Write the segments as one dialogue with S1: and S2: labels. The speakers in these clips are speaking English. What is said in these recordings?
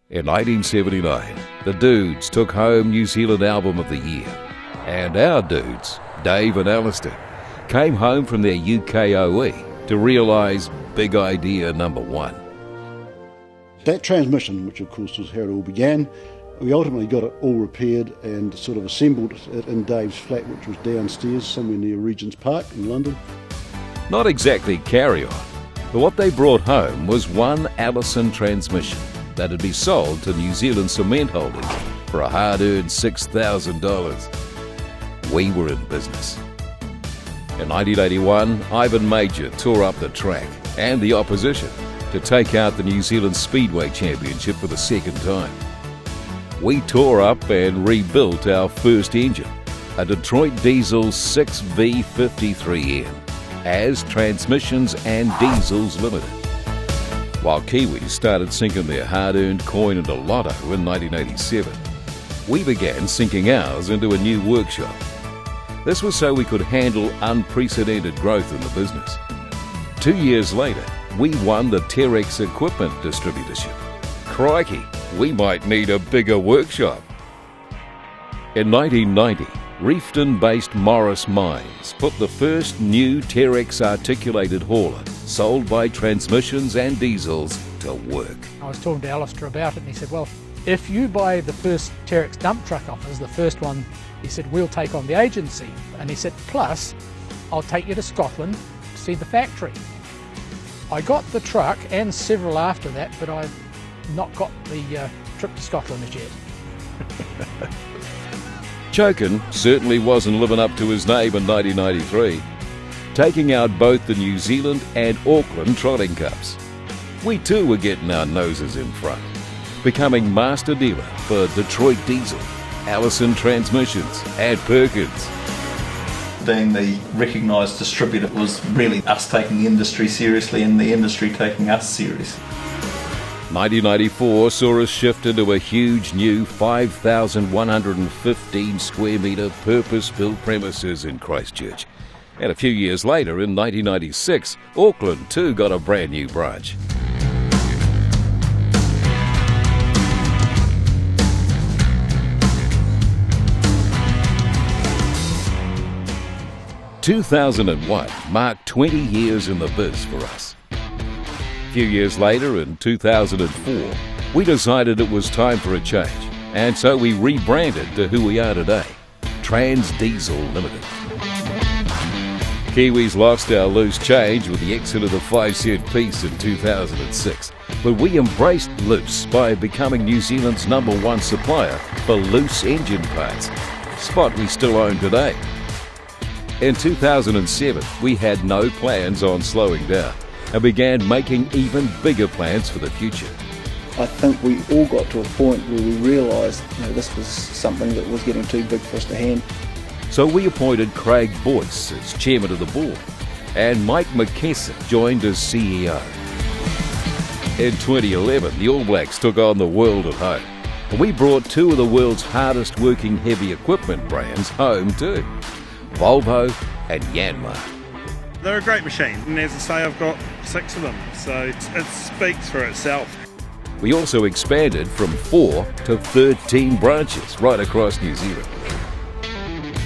S1: In 1979, the Dudes took home New Zealand Album of the Year. And our dudes, Dave and Alistair, came home from their UKOE to realise big idea number one.
S2: That transmission, which of course was how it all began, we ultimately got it all repaired and sort of assembled it in Dave's flat, which was downstairs somewhere near Regent's Park in London.
S1: Not exactly carry-on, but what they brought home was one Allison transmission that'd be sold to New Zealand cement holders for a hard-earned $6,000. We were in business. In 1981, Ivan Major tore up the track and the opposition to take out the New Zealand Speedway Championship for the second time. We tore up and rebuilt our first engine, a Detroit Diesel 6V53N, as Transmissions and Diesels Limited. While Kiwis started sinking their hard-earned coin into lotto in 1987, we began sinking ours into a new workshop. This was so we could handle unprecedented growth in the business. 2 years later, we won the Transrex equipment distributorship. Crikey, we might need a bigger workshop. In 1990, Reefton-based Morris Mines put the first new Transrex articulated hauler, sold by Transmissions and Diesels, to work.
S3: I was talking to Alistair about it and he said, well, if you buy the first Transrex dump truck off us, the first one, he said, we'll take on the agency. And he said, plus, I'll take you to Scotland to see the factory. I got the truck and several after that, but I've not got the trip to Scotland as yet.
S1: Chokin certainly wasn't living up to his name in 1993, taking out both the New Zealand and Auckland trotting cups. We too were getting our noses in front, becoming master dealer for Detroit Diesel, Allison Transmissions and Perkins.
S4: Being the recognised distributor was really us taking the industry seriously and the industry taking us seriously.
S1: 1994 saw us shift into a huge new 5,115 square metre purpose-built premises in Christchurch. And a few years later, in 1996, Auckland too got a brand new branch. ...2001 marked 20 years in the biz for us. A few years later, in 2004, we decided it was time for a change, and so we rebranded to who we are today, TransDiesel Limited. Kiwis lost our loose change with the exit of the 5-cent piece in 2006, but we embraced loose by becoming New Zealand's #1 supplier for loose engine parts, a spot we still own today. In 2007, we had no plans on slowing down and began making even bigger plans for the future.
S5: I think we all got to a point where we realised this was something that was getting too big for us to handle.
S1: So we appointed Craig Boyce as chairman of the board, and Mike McKesson joined as CEO. In 2011, the All Blacks took on the world at home, and we brought two of the world's hardest working heavy equipment brands home too, Volvo and Yanmar.
S6: They're a great machine, and as I say, I've got 6 of them, so it speaks for itself.
S1: We also expanded from 4 to 13 branches right across New Zealand.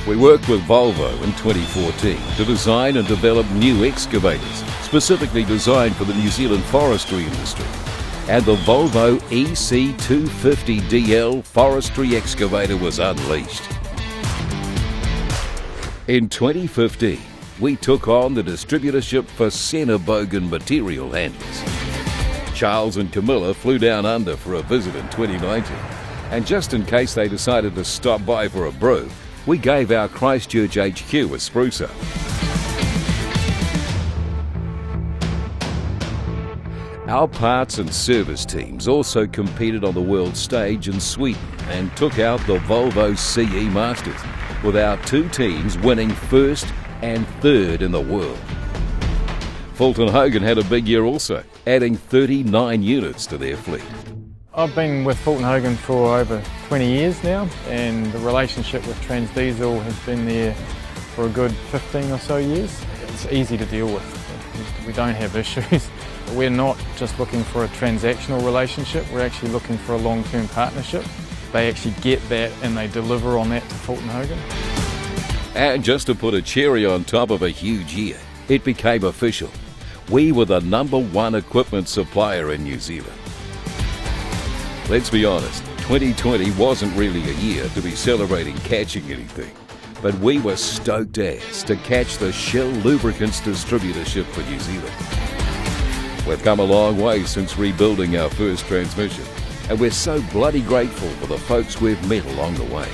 S1: We worked with Volvo in 2014 to design and develop new excavators, specifically designed for the New Zealand forestry industry, and the Volvo EC250DL forestry excavator was unleashed. In 2015, we took on the distributorship for Centerbogan material handlers. Charles and Camilla flew down under for a visit in 2019, and just in case they decided to stop by for a brew, we gave our Christchurch HQ a spruce up. Our parts and service teams also competed on the world stage in Sweden and took out the Volvo CE Masters, with our 2 teams winning 1st and 3rd in the world. Fulton Hogan had a big year also, adding 39 units to their fleet.
S7: I've been with Fulton Hogan for over 20 years now, and the relationship with TransDiesel has been there for a good 15 or so years. It's easy to deal with. We don't have issues. We're not just looking for a transactional relationship, we're actually looking for a long-term partnership. They actually get that and they deliver on that to Fulton Hogan.
S1: And just to put a cherry on top of a huge year, it became official. We were the #1 equipment supplier in New Zealand. Let's be honest, 2020 wasn't really a year to be celebrating catching anything, but we were stoked ass to catch the Shell Lubricants distributorship for New Zealand. We've come a long way since rebuilding our first transmission, and we're so bloody grateful for the folks we've met along the way.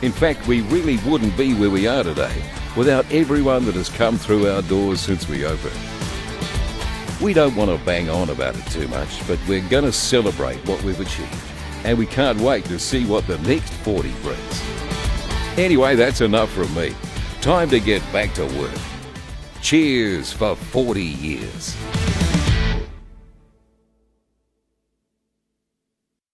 S1: In fact, we really wouldn't be where we are today without everyone that has come through our doors since we opened. We don't want to bang on about it too much, but we're going to celebrate what we've achieved, and we can't wait to see what the next 40 brings. Anyway, that's enough from me. Time to get back to work. Cheers for 40 years.